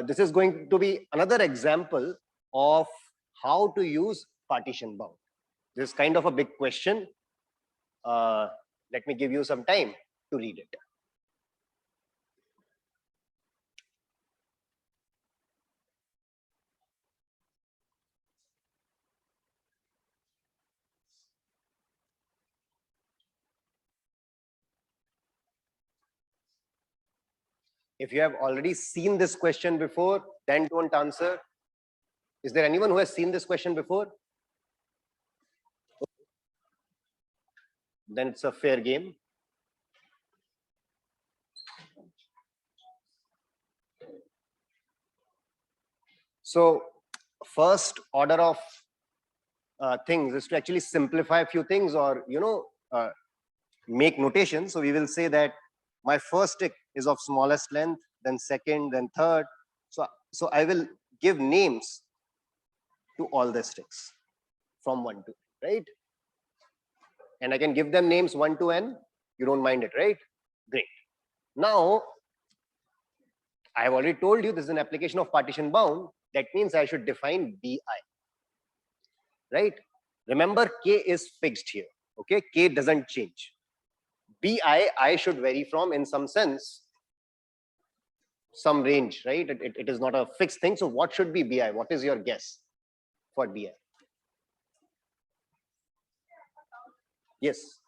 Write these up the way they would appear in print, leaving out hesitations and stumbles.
This is going to be another example of how to use partition bound. This is kind of a big question. Let me give you some time to read it. If you have already seen this question before, then don't answer. Is there anyone who has seen this question before? Then it's a fair game. So first order of things is to actually simplify a few things, or make notation. So we will say that my first stick is of smallest length, then second, then third. So I will give names to all the sticks from 1 to n, right? And I can give them names 1 to n. You don't mind it, right? Great. Now, I have already told you this is an application of partition bound. That means I should define bi, right? Remember, k is fixed here. Okay, k doesn't change. Bi, I should vary from, in some sense, some range, right? It is not a fixed thing. So what should be bi? What is your guess for bi? Yes.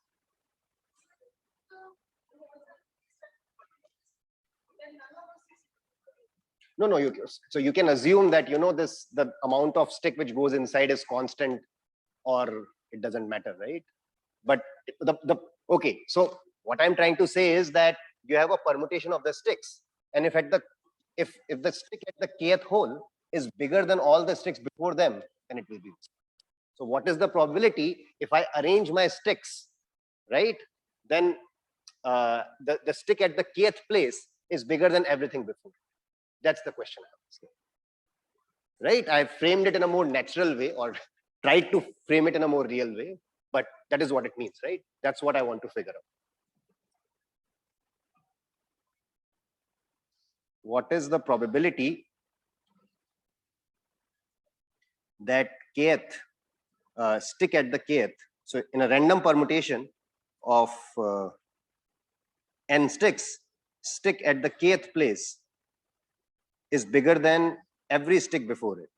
No. So you can assume that the amount of stick which goes inside is constant, or it doesn't matter, right? But okay. So what I'm trying to say is that you have a permutation of the sticks, and if the stick at the kth hole is bigger than all the sticks before them, then it will be. So what is the probability if I arrange my sticks, right? Then the stick at the kth place is bigger than everything before. That's the question I'm asking. Right? I framed it in a more natural way, or tried to frame it in a more real way, but that is what it means, right? That's what I want to figure out. What is the probability that kth stick at the kth, so in a random permutation of n sticks, stick at the kth place is bigger than every stick before it?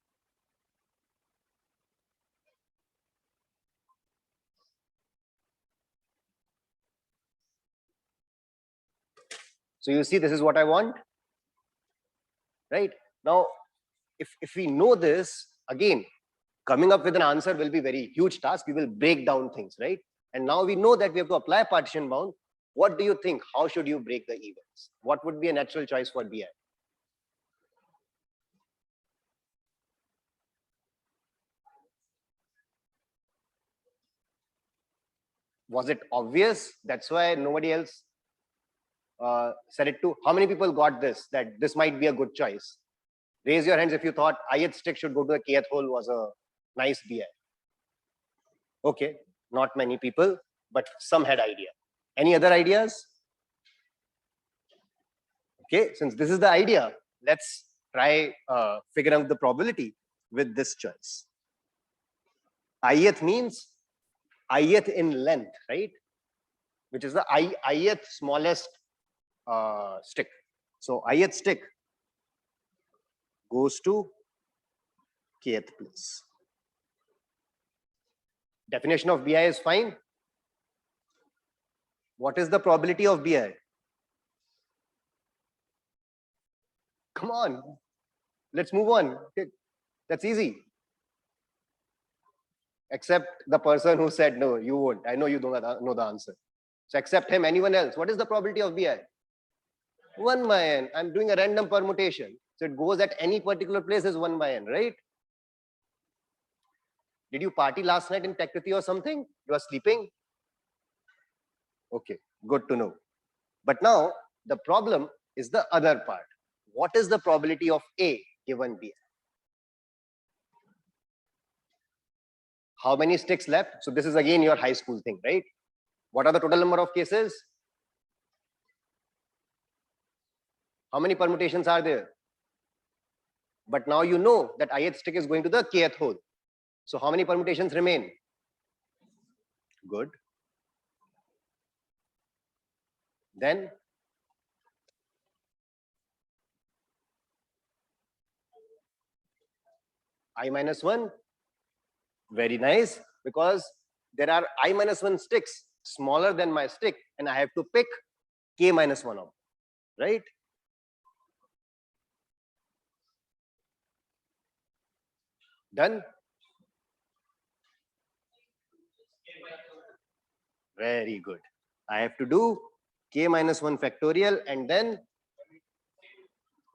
So you see, this is what I want, right? Now, if we know this, again, coming up with an answer will be very huge task. We will break down things, right? And now we know that we have to apply partition bound. What do you think? How should you break the events? What would be a natural choice for bi? Was it obvious? That's why nobody else said it too. How many people got this, that this might be a good choice? Raise your hands if you thought ith stick should go to the kth hole was a nice bi. Okay, not many people, but some had idea. Any other ideas? Okay, since this is the idea, let's try figure out the probability with this choice. Ith means ith in length, right? Which is the ith smallest stick. So ith stick goes to kth place. Definition of bi is fine. What is the probability of bi? Come on, let's move on. Okay. That's easy. Except the person who said no, you won't. I know you don't know the answer. So except him, anyone else, what is the probability of bi? 1 by n. I'm doing a random permutation. So it goes at any particular place is 1 by n, right? Did you party last night in Prakriti or something? You are sleeping? Okay, good to know. But now the problem is the other part. What is the probability of A given B? How many sticks left? So this is again your high school thing, right? What are the total number of cases? How many permutations are there? But now you know that ith stick is going to the kth hole. So how many permutations remain? Good. Then I minus 1. Very nice. Because there are I minus 1 sticks smaller than my stick, and I have to pick k minus 1 of, right? Done. Very good. I have to do k minus 1 factorial, and then,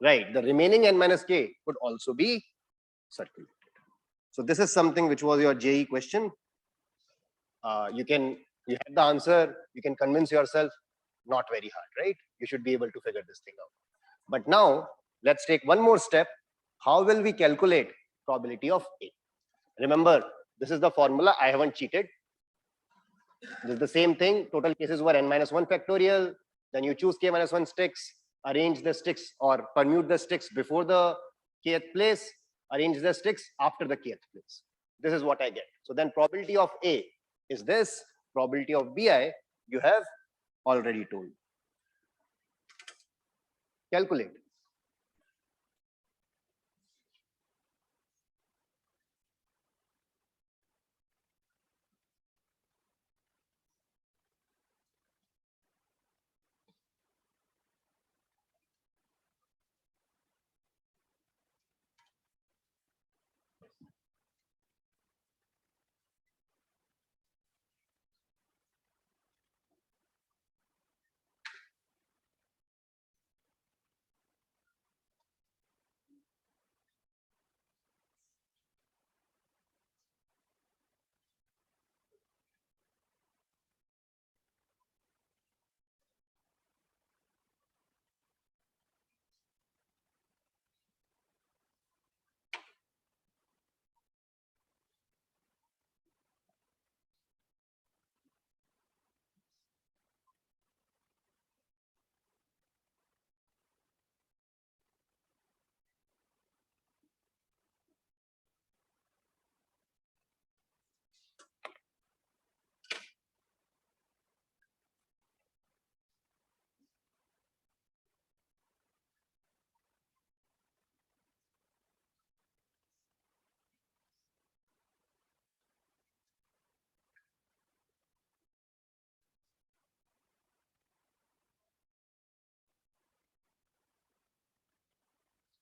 right, the remaining n minus k could also be circulated. So this is something which was your JE question. You have the answer, you can convince yourself, not very hard, right? You should be able to figure this thing out. But now let's take one more step. How will we calculate probability of A? Remember, this is the formula. I haven't cheated. This is the same thing. Total cases were n minus 1 factorial. Then you choose k minus 1 sticks, arrange the sticks or permute the sticks before the kth place, arrange the sticks after the kth place. This is what I get. So then probability of A is this. Probability of BI, you have already told. Calculate.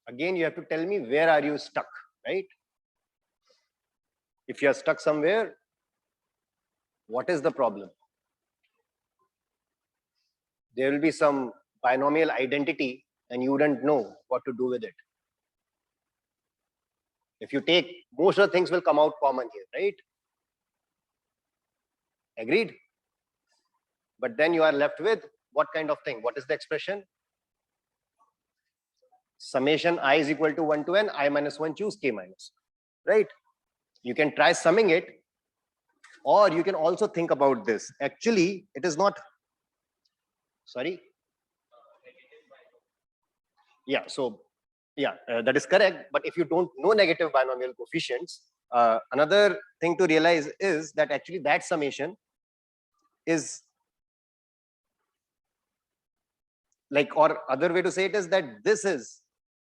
Again, you have to tell me where are you stuck, right? If you are stuck somewhere, what is the problem? There will be some binomial identity and you wouldn't know what to do with it. If you take, most of the things will come out common here, right? Agreed? But then you are left with what kind of thing? What is the expression? Summation I is equal to 1 to n, I minus 1 choose k minus, right? You can try summing it, or you can also think about this. Actually, it is not, sorry. Yeah, so yeah, that is correct. But if you don't know negative binomial coefficients, another thing to realize is that actually that summation is like, or other way to say it is that this is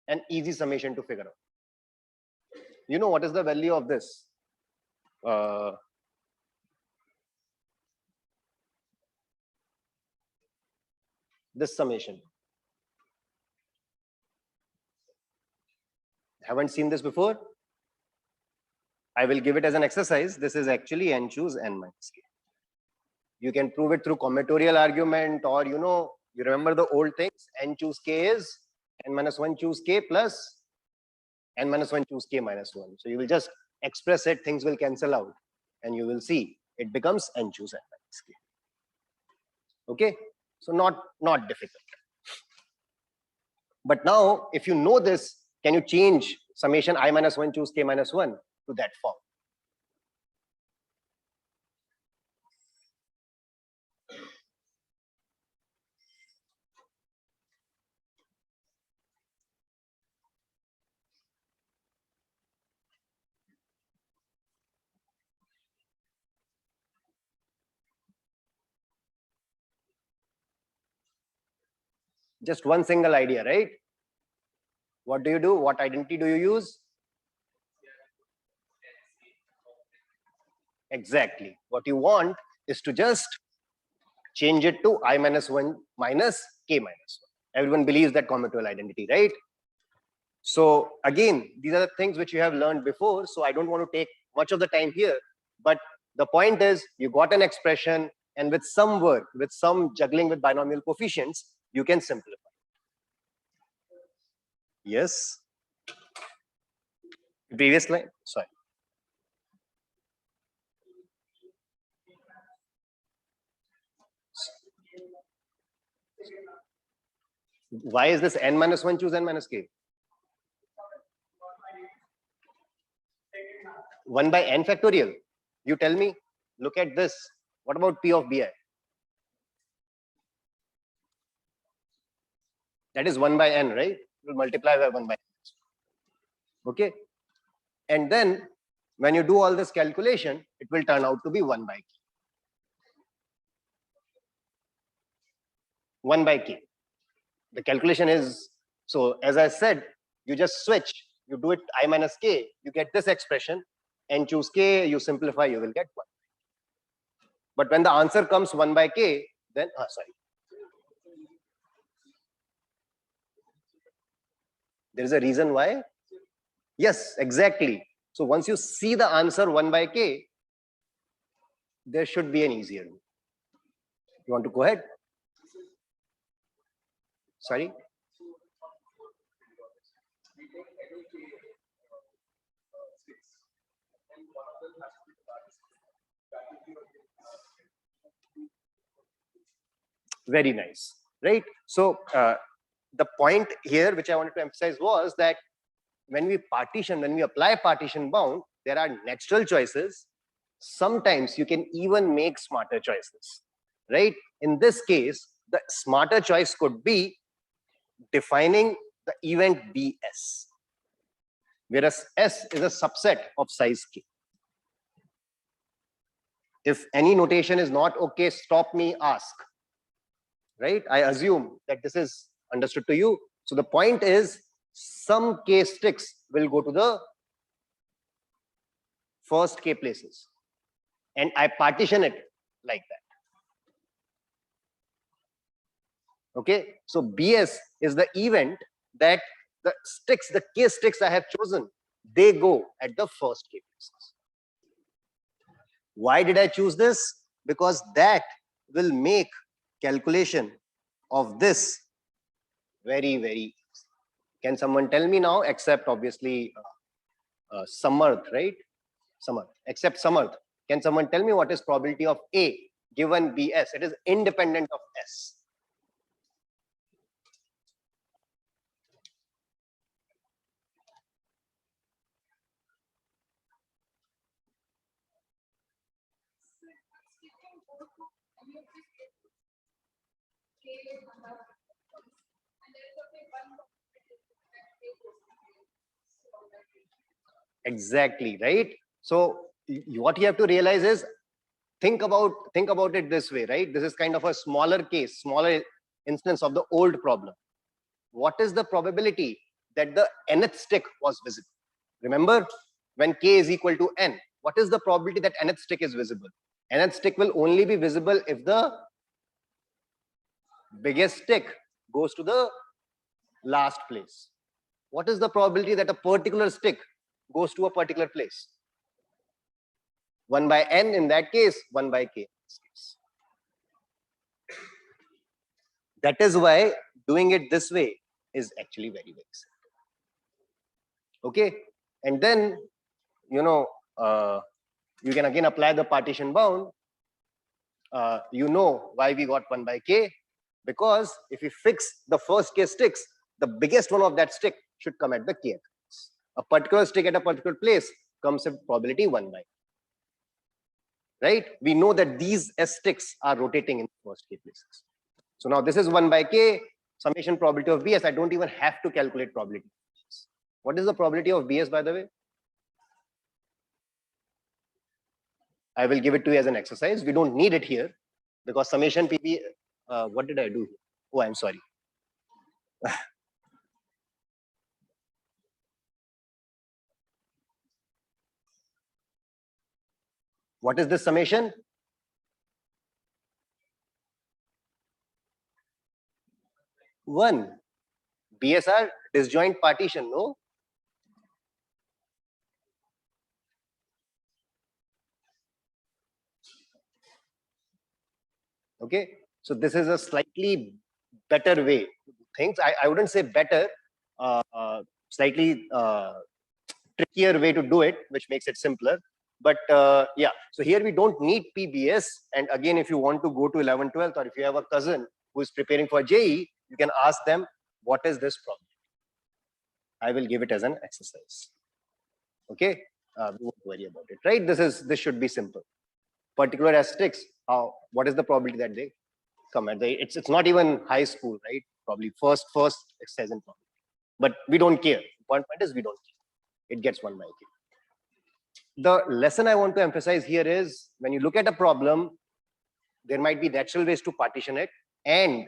an easy summation to figure out. You know what is the value of this? This summation. Haven't seen this before? I will give it as an exercise. This is actually n choose n minus k. You can prove it through combinatorial argument, or you remember the old things. N choose k is n minus 1 choose k plus n minus 1 choose k minus 1. So you will just express it, things will cancel out, and you will see it becomes n choose n minus k. Okay, so not difficult. But now, if you know this, can you change summation I minus 1 choose k minus 1 to that form? Just one single idea, right? What do you do? What identity do you use? Exactly. What you want is to just change it to I minus 1 minus k minus 1. Everyone believes that commutative identity, right? So again, these are the things which you have learned before. So I don't want to take much of the time here. But the point is, you got an expression, and with some work, with some juggling with binomial coefficients, you can simplify. Yes. Previous line. Sorry. Why is this n minus 1 choose n minus k? 1 by n factorial. You tell me. Look at this. What about p of bi? That is 1 by n, right? You'll multiply by 1 by n. Okay. And then when you do all this calculation, it will turn out to be 1 by k. 1 by k. The calculation is, so as I said, you just switch, you do it I minus k, you get this expression, and choose k, you simplify, you will get 1. But when the answer comes 1 by k, then, sorry. There is a reason why. Yes, exactly. So once you see the answer 1 by k, there should be an easier route. You want to go ahead? Sorry? Very nice, right? So the point here which I wanted to emphasize was that when we apply partition bound, there are natural choices. Sometimes you can even make smarter choices, right? In this case, the smarter choice could be defining the event Bs, whereas S is a subset of size K. If any notation is not okay, stop me, ask. Right? I assume that this is understood to you. So the point is, some K sticks will go to the first K places, and I partition it like that. Okay, so Bs is the event that the K sticks I have chosen, they go at the first K places. Why did I choose this? Because that will make calculation of this very, very easy. Can someone tell me now, except obviously Samarth, right? Samarth, except Samarth. Can someone tell me what is probability of A given Bs? It is independent of S. Exactly, right? So what you have to realize is, think about it this way, right? This is kind of a smaller case, smaller instance of the old problem. What is the probability that the nth stick was visible? Remember, when k is equal to n, what is the probability that nth stick is visible? Nth stick will only be visible if the biggest stick goes to the last place. What is the probability that a particular stick goes to a particular place? 1 by n in that case, 1 by k in this case. That is why doing it this way is actually very, very simple. Okay, and then you can again apply the partition bound. You know why we got 1 by k, because if we fix the first k sticks, the biggest one of that stick should come at the kth place. A particular stick at a particular place comes with probability 1 by k. Right? We know that these S sticks are rotating in the first k places. So now this is 1 by k, summation probability of Bs. I don't even have to calculate probability. What is the probability of Bs, by the way? I will give it to you as an exercise. We don't need it here because summation PB, what did I do? Oh, I'm sorry. What is this summation? One. BSR, disjoint partition, no? Okay, so this is a slightly better way to do things. I wouldn't say better, slightly trickier way to do it, which makes it simpler. But yeah, so here we don't need PBS. And again, if you want to go to 11th, 12th, or if you have a cousin who is preparing for JE, you can ask them, what is this problem? I will give it as an exercise. Okay, we won't worry about it, right? This should be simple. Particular asterisks, what is the probability that they come at? It's not even high school, right? Probably first exercise in probability. But we don't care. The point is we don't care. It gets 1 by k. The lesson I want to emphasize here is when you look at a problem, there might be natural ways to partition it, and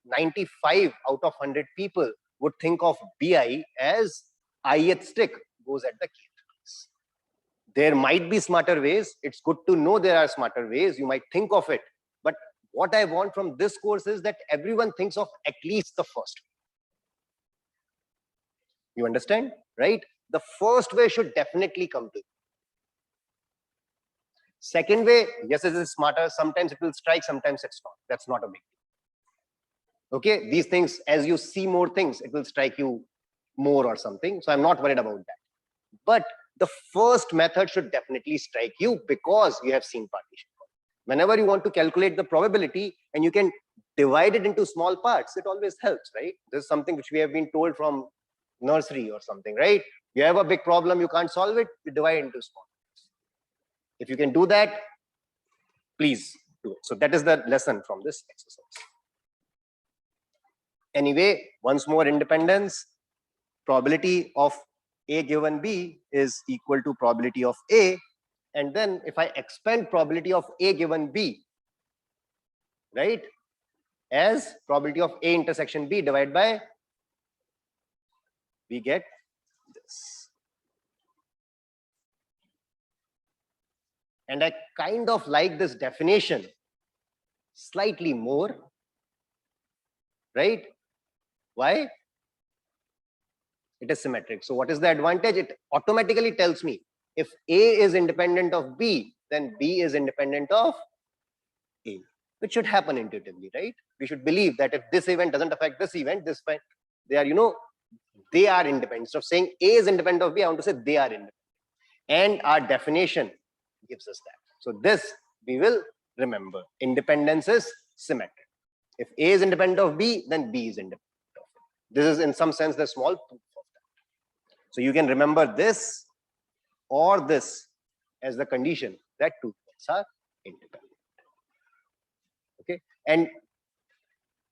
95 out of 100 people would think of BI as ith stick goes at the kth place. There might be smarter ways. It's good to know there are smarter ways. You might think of it. But what I want from this course is that everyone thinks of at least the first. You understand, right? The first way should definitely come to you. Second way, yes, it is smarter. Sometimes it will strike, sometimes it's not. That's not a big deal. Okay, these things, as you see more things, it will strike you more or something. So I'm not worried about that. But the first method should definitely strike you because you have seen partition. Whenever you want to calculate the probability and you can divide it into small parts, it always helps, right? This is something which we have been told from nursery or something, right? You have a big problem, you can't solve it, you divide it into small parts. If you can do that, please do it. So that is the lesson from this exercise. Anyway, once more, independence, probability of A given B is equal to probability of A. And then if I expand probability of A given B, right, as probability of A intersection B divided by, we get this. And I kind of like this definition slightly more, right? Why? It is symmetric. So what is the advantage? It automatically tells me if A is independent of B, then B is independent of A, which should happen intuitively, right? We should believe that if this event doesn't affect this event, they are, they are independent. Instead of saying A is independent of B, I want to say they are independent. And our definition gives us that. So this we will remember. Independence is symmetric. If A is independent of B, then B is independent of it. This is in some sense the small proof of that. So you can remember this or this as the condition that two points are independent. Okay, and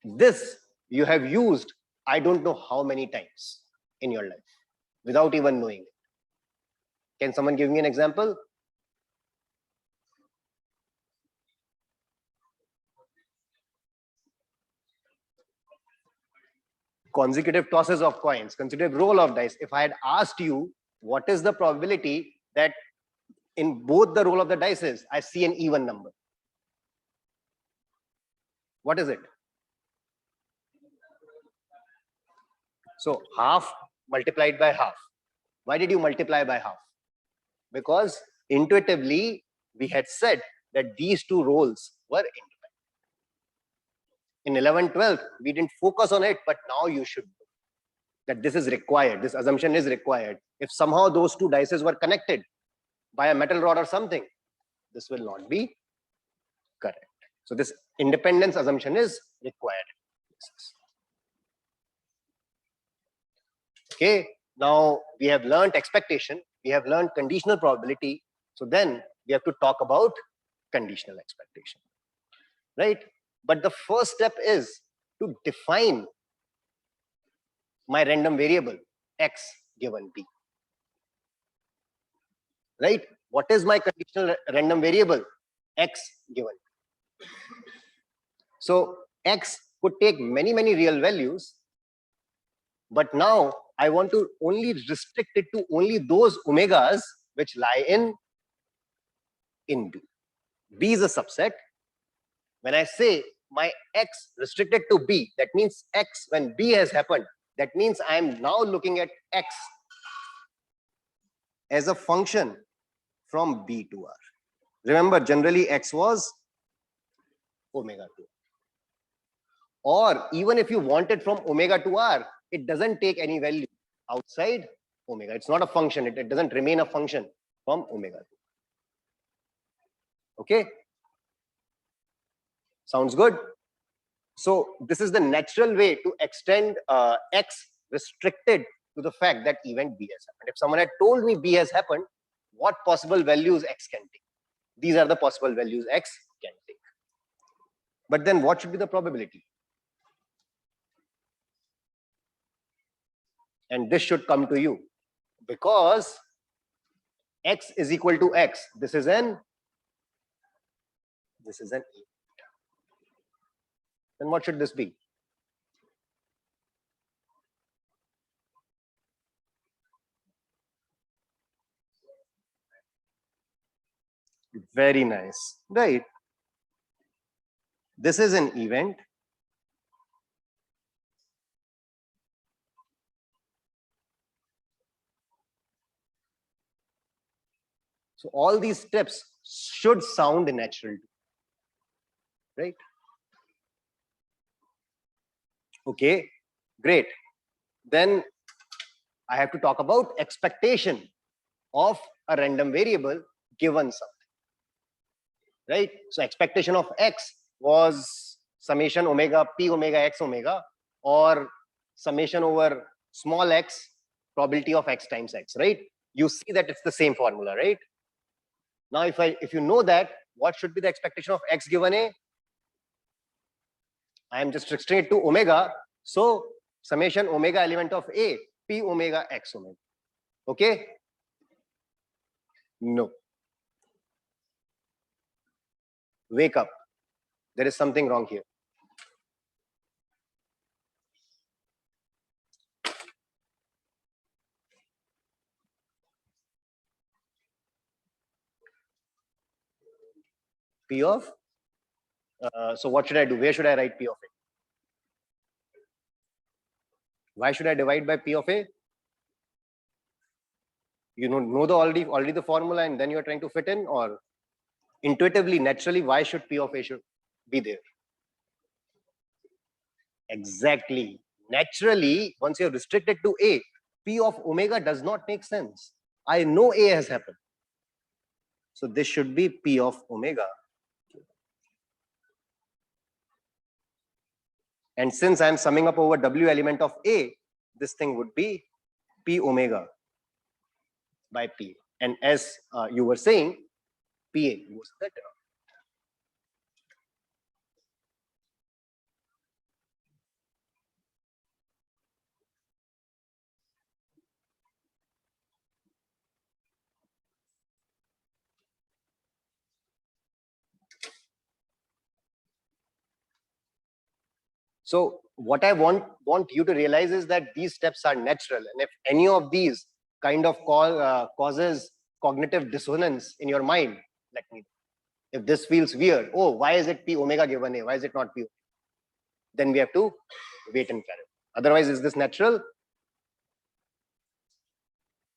this you have used I don't know how many times in your life without even knowing it. Can someone give me an example? Consecutive tosses of coins, consecutive roll of dice. If I had asked you what is the probability that in both the roll of the dice I see an even number, what is it? So half multiplied by half. Why did you multiply by half? Because intuitively we had said that these two rolls were independent. In 11th, 12th, we didn't focus on it, but now you should know that this is required. This assumption is required. If somehow those two dices were connected by a metal rod or something, this will not be correct. So this independence assumption is required. Okay, now we have learned expectation, we have learned conditional probability. So then we have to talk about conditional expectation, right? But the first step is to define my random variable x given b, right? What is my conditional random variable x given b? So x could take many real values, But now I want to only restrict it to only those omegas which lie in B. B is a subset. When I say my x restricted to B, that means x when B has happened. That means I am now looking at x as a function from B to R. Remember, generally x was omega 2. Or even if you want it from omega to R, it doesn't take any value outside omega. It's not a function. It doesn't remain a function from omega 2. Okay? Sounds good? So this is the natural way to extend x restricted to the fact that event B has happened. If someone had told me B has happened, what possible values x can take? These are the possible values x can take. But then what should be the probability? And this should come to you because x is equal to x. This is an event. Then what should this be? Very nice, right? This is an event. So all these steps should sound natural, right? Okay, great. Then I have to talk about expectation of a random variable given something, right? So expectation of x was summation omega p omega x omega, or summation over small x probability of x times x, right? You see that it's the same formula, right? Now if you know that, what should be the expectation of x given a? I am just restricting it to omega, so summation omega element of a p omega x omega. Okay? No. Wake up. There is something wrong here. P of, so what should I do? Where should I write P of A? Why should I divide by P of A? You know the already the formula and then you're trying to fit in, or intuitively, naturally, why should P of A should be there? Exactly. Naturally, once you're restricted to A, P of omega does not make sense. I know A has happened. So this should be P of omega. And since I'm summing up over W element of A, this thing would be P omega by P. And as you were saying, PA goes that. So what I want you to realize is that these steps are natural, and if any of these kind of causes cognitive dissonance in your mind, let me know. If this feels weird, oh, why is it P omega given A? Why is it not P? Then we have to wait and clarify. Otherwise, is this natural?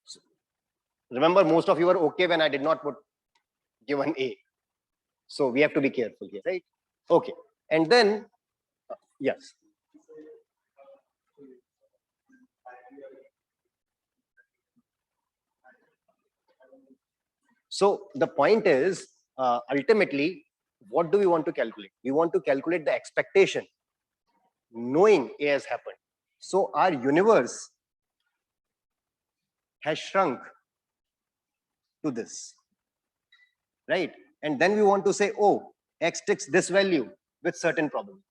So, remember, most of you were okay when I did not put given A. So we have to be careful here, right? Okay. And then, yes. So the point is, ultimately, what do we want to calculate? We want to calculate the expectation, knowing A has happened. So our universe has shrunk to this, right? And then we want to say, oh, x takes this value with certain probability.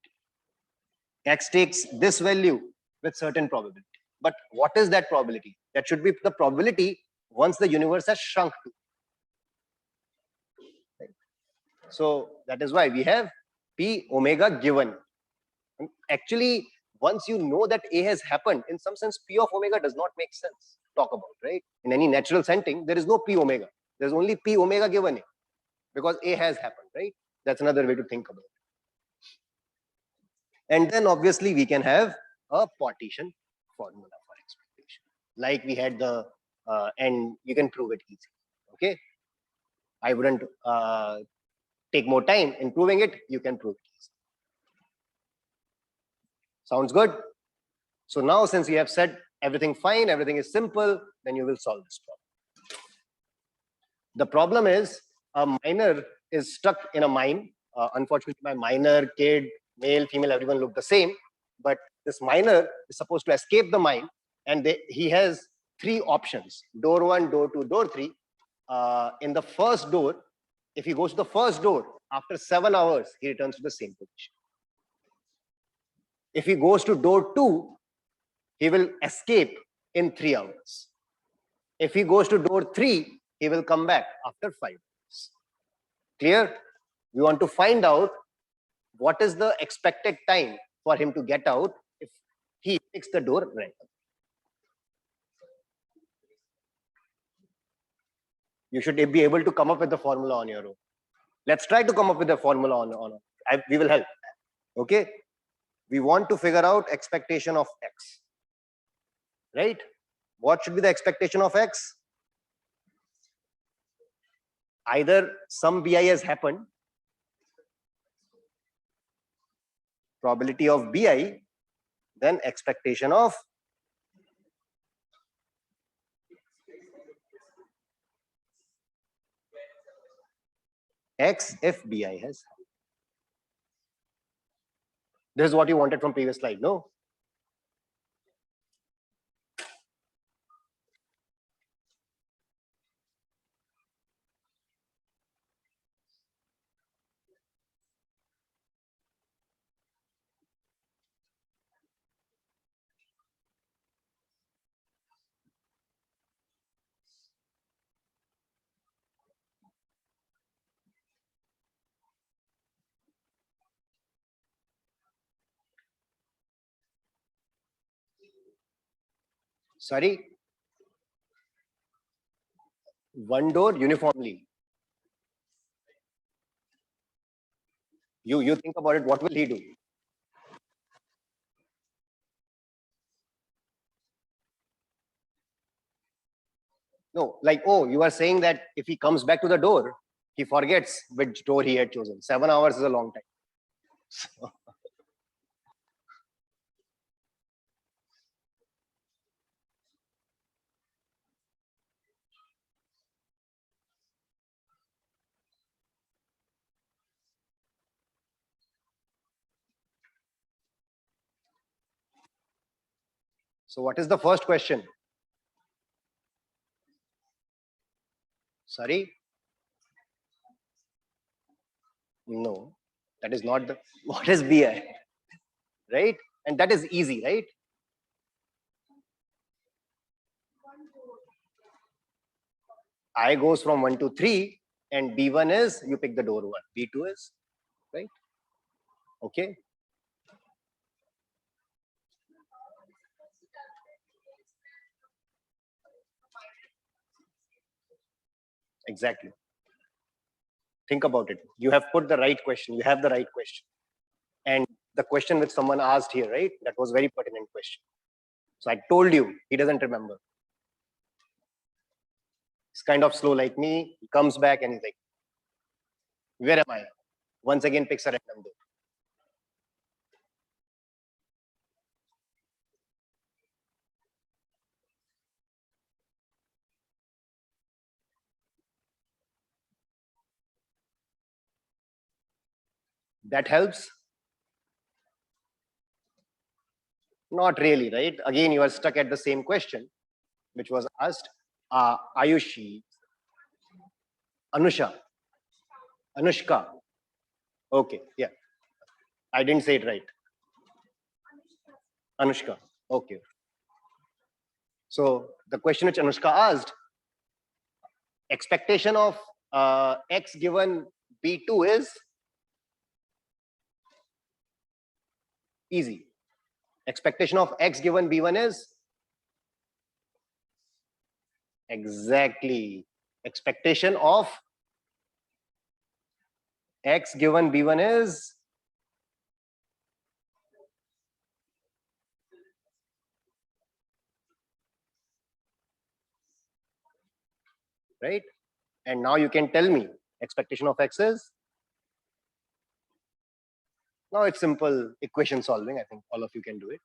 X takes this value with certain probability. But what is that probability? That should be the probability once the universe has shrunk to. Right? So that is why we have P omega given. Actually, once you know that A has happened, in some sense, P of omega does not make sense to talk about, right? In any natural setting, there is no P omega. There's only P omega given A, because A has happened, right? That's another way to think about it. And then obviously we can have a partition formula for expectation. Like we had the, and you can prove it easily, okay? I wouldn't take more time in proving it. You can prove it easily. Sounds good? So now since you have said everything fine, everything is simple, then you will solve this problem. The problem is a miner is stuck in a mine. Unfortunately, my miner, kid, male, female, everyone look the same. But this miner is supposed to escape the mine, and he has three options: door 1, door 2, door 3. In the first door, if he goes to the first door, after 7 hours, he returns to the same position. If he goes to door 2, he will escape in 3 hours. If he goes to door 3, he will come back after 5 hours. Clear? We want to find out what is the expected time for him to get out if he picks the door randomly. You should be able to come up with the formula on your own. Let's try to come up with a formula on we will help. Okay? We want to figure out expectation of X. Right? What should be the expectation of X? Either some BI has happened, probability of BI, then expectation of X if BI has happened. This is what you wanted from previous slide, no? Sorry? One door uniformly. You think about it, what will he do? No, like, oh, you are saying that if he comes back to the door, he forgets which door he had chosen. 7 hours is a long time. So, so what is the first question? Sorry? No, that is not the, what is BI? Right? And that is easy, right? I goes from 1 to 3, and B1 is, you pick the door 1. B2 is, right? Okay. Exactly. Think about it. You have put the right question. You have the right question. And the question which someone asked here, right? That was very pertinent question. So I told you, he doesn't remember. He's kind of slow like me. He comes back and he's like, where am I? Once again picks a random door. That helps? Not really, right? Again, you are stuck at the same question, which was asked. Ayushi, Anusha, Anushka. Okay, yeah. I didn't say it right. Anushka. Okay. So the question which Anushka asked, expectation of X given B2 is easy. Expectation of X given B1 is? Exactly. Expectation of X given B1 is? Right? And now you can tell me expectation of X is? Now it's simple equation solving. I think all of you can do it.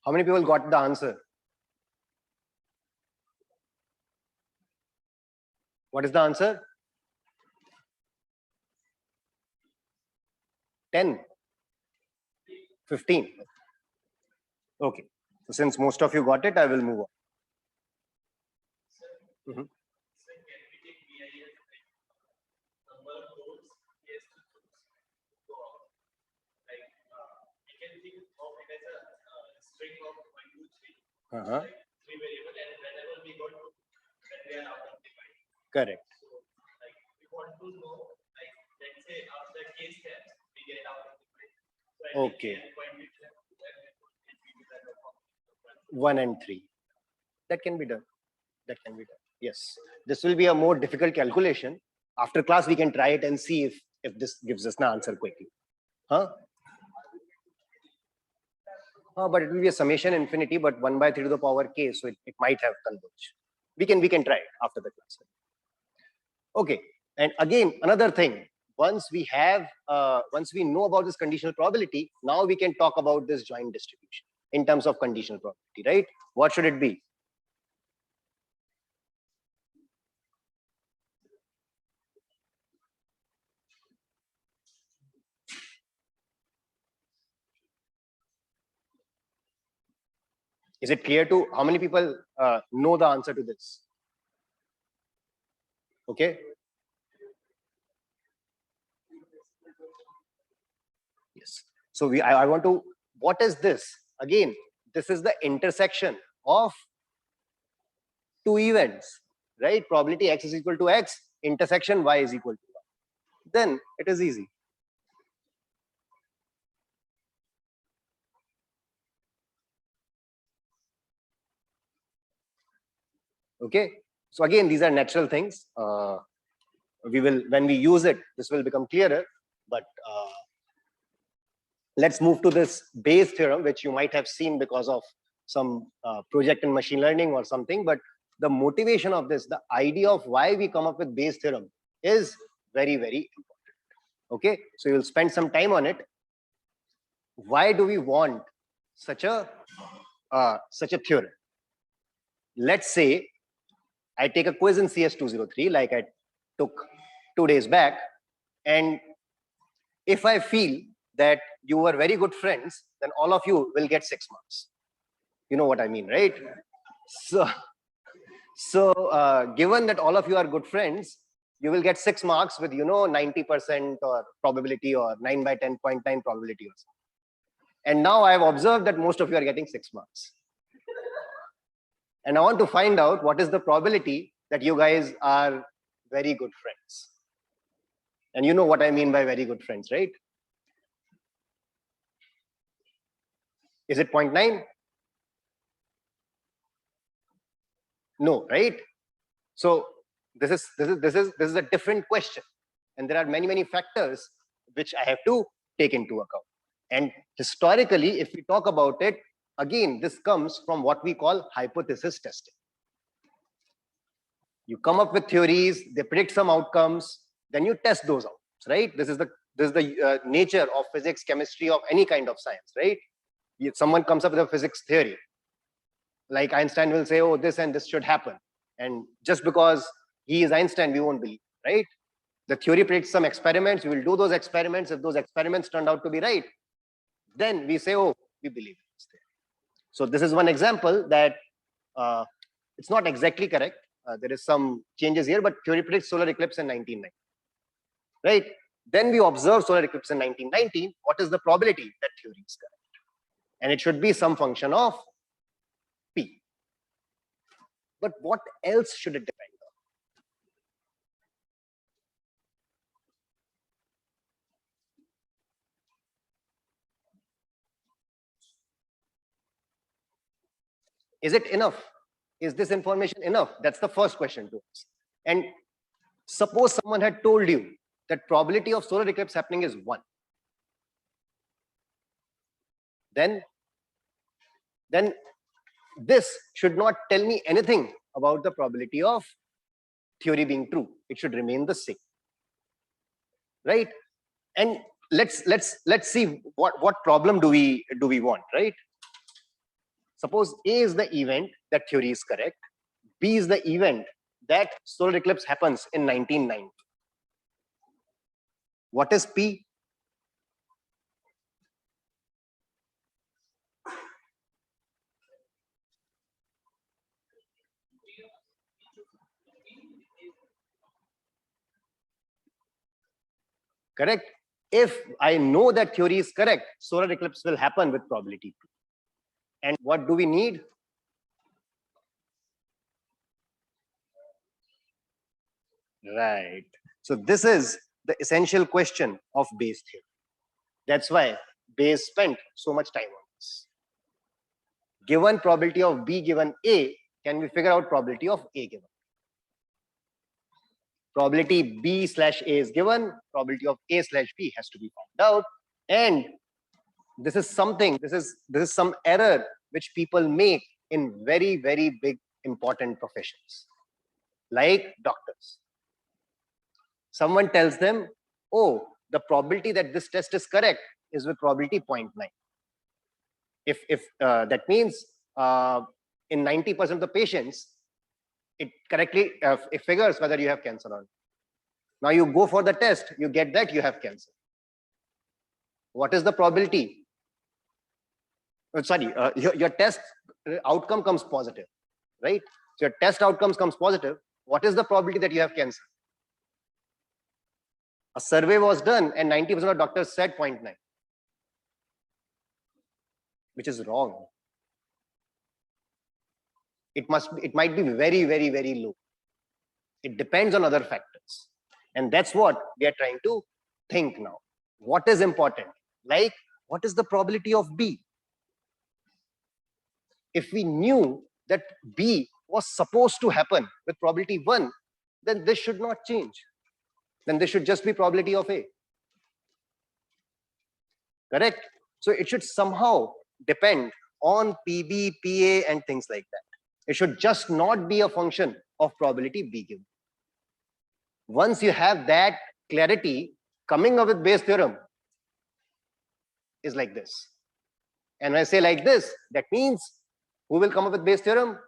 How many people got the answer? What is the answer? 10, 15. Okay. So since most of you got it, I will move on. Mhm. Uh-huh. Correct. Okay. 1 and 3. That can be done. That can be done. Yes. This will be a more difficult calculation. After class, we can try it and see if this gives us an answer quickly. Huh? But it will be a summation infinity, but 1 by 3 to the power k, so it might have converged. We can try it after the class. Okay. And again, another thing, once we know about this conditional probability, now we can talk about this joint distribution in terms of conditional probability, right? What should it be? Is it clear to how many people know the answer to this? Okay. Yes. So I want to, what is this? Again, this is the intersection of two events, right? Probability X is equal to X, intersection Y is equal to Y. Then it is easy. Okay. So again, these are natural things. We will, when we use it, this will become clearer. But let's move to this Bayes theorem, which you might have seen because of some project in machine learning or something. But the motivation of this, the idea of why we come up with Bayes theorem is very, very important. Okay. So you'll spend some time on it. Why do we want such a theorem? Let's say I take a quiz in CS203, like I took 2 days back, and if I feel that you were very good friends, then all of you will get 6 marks. You know what I mean, right? So given that all of you are good friends, you will get 6 marks with 90% or probability or 9 by 10.9 probability or something. And now I have observed that most of you are getting 6 marks. And I want to find out what is the probability that you guys are very good friends. And you know what I mean by very good friends, right? Is it 0.9? No, right? So this is a different question. And there are many factors which I have to take into account. And historically, if we talk about it, again, this comes from what we call hypothesis testing. You come up with theories, they predict some outcomes, then you test those outcomes, right? This is the nature of physics, chemistry, of any kind of science, right? If someone comes up with a physics theory, like Einstein will say, oh, this and this should happen. And just because he is Einstein, we won't believe, right? The theory predicts some experiments, we will do those experiments. If those experiments turned out to be right, then we say, oh, we believe in this theory. So this is one example that it's not exactly correct. There is some changes here, but theory predicts solar eclipse in 1990, right? Then we observe solar eclipse in 1919. What is the probability that theory is correct? And it should be some function of P. But what else should it depend on? Is it enough? Is this information enough? That's the first question to ask. And suppose someone had told you that probability of solar eclipse happening is 1. Then this should not tell me anything about the probability of theory being true. It should remain the same, right? And let's see what problem do we want, right? Suppose A is the event that theory is correct. B is the event that solar eclipse happens in 1990. What is P? Correct. If I know that theory is correct, solar eclipse will happen with probability 2. And what do we need? Right. So this is the essential question of Bayes theory. That's why Bayes spent so much time on this. Given probability of B given A, can we figure out probability of A given? Probability B slash A is given, probability of A slash B has to be found out. And this is something, this is some error which people make in very, very big important professions, like doctors. Someone tells them, oh, the probability that this test is correct is with probability 0.9. If that means in 90% of the patients, it correctly it figures whether you have cancer or not. Now you go for the test, you get that you have cancer. What is the probability? Sorry, your test outcome comes positive, right? So your test outcomes comes positive. What is the probability that you have cancer? A survey was done and 90% of doctors said 0.9, which is wrong. It might be very, very, very low. It depends on other factors. And that's what we are trying to think now. What is important? Like, what is the probability of B? If we knew that B was supposed to happen with probability 1, then this should not change. Then this should just be probability of A. Correct? So it should somehow depend on PB, PA, and things like that. It should just not be a function of probability B given. Once you have that clarity, coming up with Bayes theorem is like this. And when I say like this, that means who will come up with Bayes theorem?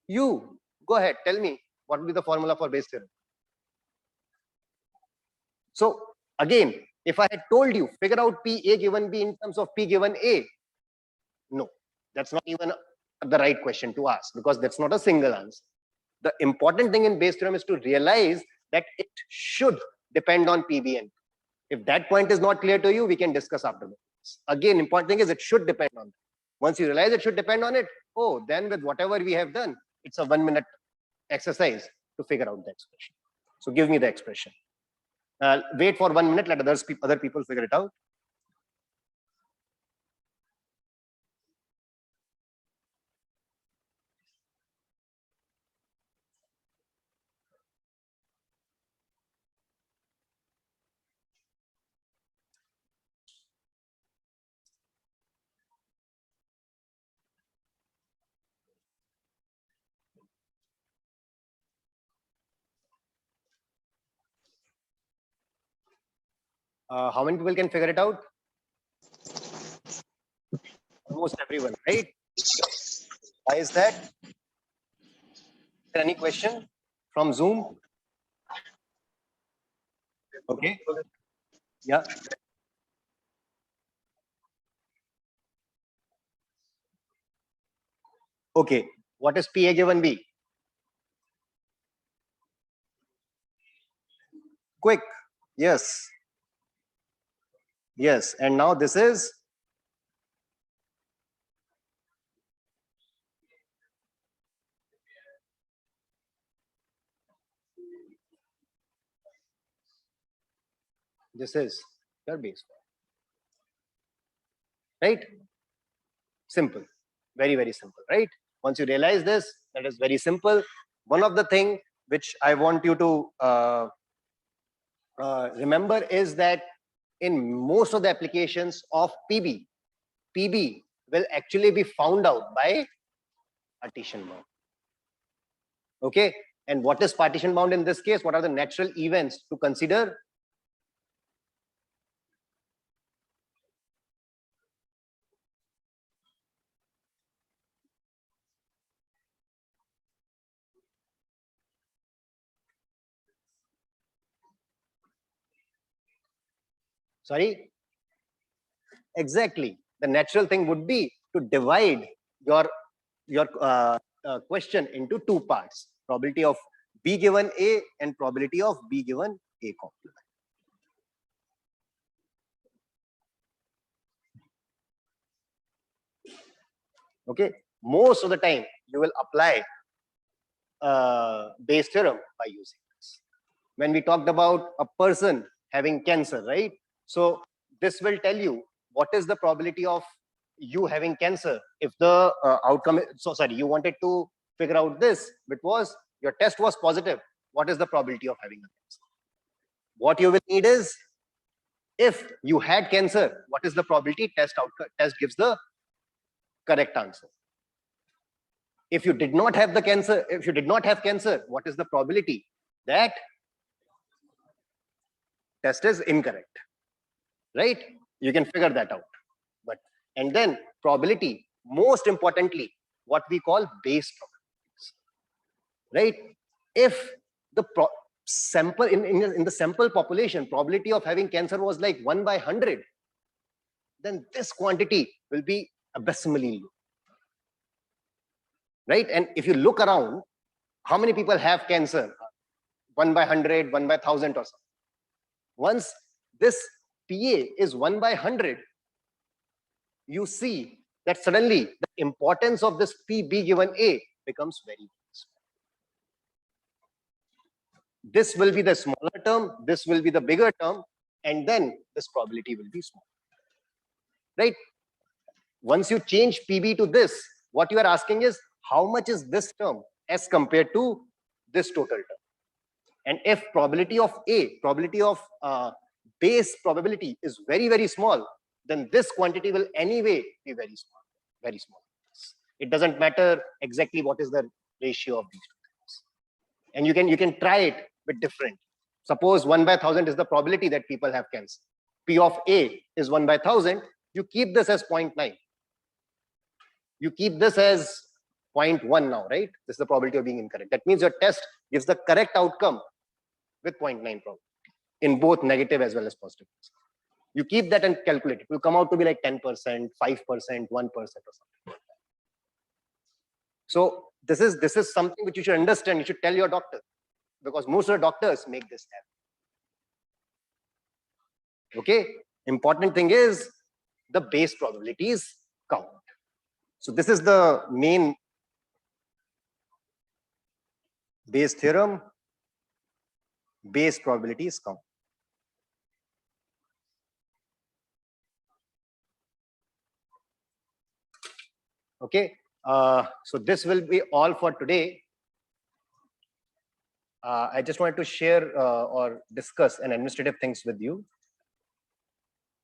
You. Go ahead, tell me what will be the formula for Bayes theorem. So again, if I had told you figure out P A given B in terms of P given A, no, that's not even the right question to ask, because that's not a single answer. The important thing in Bayes theorem is to realize that it should depend on PB and P. If that point is not clear to you, we can discuss afterwards. Again, important thing is it should depend on it. Once you realize it should depend on it, oh, then with whatever we have done, it's a 1-minute exercise to figure out the expression. So give me the expression. Wait for 1 minute, let other people figure it out. How many people can figure it out? Almost everyone, right? Why is that? Is there any question from Zoom? Okay. Yeah. Okay. What is PA given B? Quick. Yes. Yes. And now this is This is your base form, right? Simple, very, very simple, right? Once you realize this, that is very simple. One of the thing which I want you to remember is that in most of the applications of PB will actually be found out by partition bound. Okay, and what is partition bound in this case? What are the natural events to consider? Sorry, exactly. The natural thing would be to divide your question into two parts: probability of B given A and probability of B given A complement. Okay, most of the time you will apply Bayes theorem by using this. When we talked about a person having cancer, right? So this will tell you what is the probability of you having cancer if the outcome. So sorry, you wanted to figure out this, but was your test was positive. What is the probability of having a cancer? What you will need is, if you had cancer, what is the probability? Test gives the correct answer. If you did not have the cancer, if you did not have cancer, what is the probability that test is incorrect? Right? You can figure that out. But and then probability, most importantly, what we call Bayes probabilities. Right? If the sample in the sample population, probability of having cancer was like 1 by 100, then this quantity will be abysmally low. Right? And if you look around, how many people have cancer? 1 by 100, 1 by 1000 or something. Once this PA is 1 by 100, you see that suddenly the importance of this PB given A becomes very small. This will be the smaller term, this will be the bigger term, and then this probability will be small. Right? Once you change PB to this, what you are asking is, how much is this term as compared to this total term? And if probability of A, probability of Bayes probability is very, very small, then this quantity will anyway be very small, very small. It doesn't matter exactly what is the ratio of these two things. And you can try it with different. Suppose 1 by 1000 is the probability that people have cancer. P of A is 1 by 1000. You keep this as 0.9. You keep this as 0.1 now, right? This is the probability of being incorrect. That means your test gives the correct outcome with 0.9 probability in both negative as well as positive. You keep that and calculate it. It will come out to be like 10%, 5%, 1% or something. So this is something which you should understand. You should tell your doctor, because most of the doctors make this error. Okay, important thing is the Bayes probabilities count. So this is the main Bayes theorem. Bayes probabilities count. Okay, so this will be all for today. I just wanted to share or discuss an administrative things with you.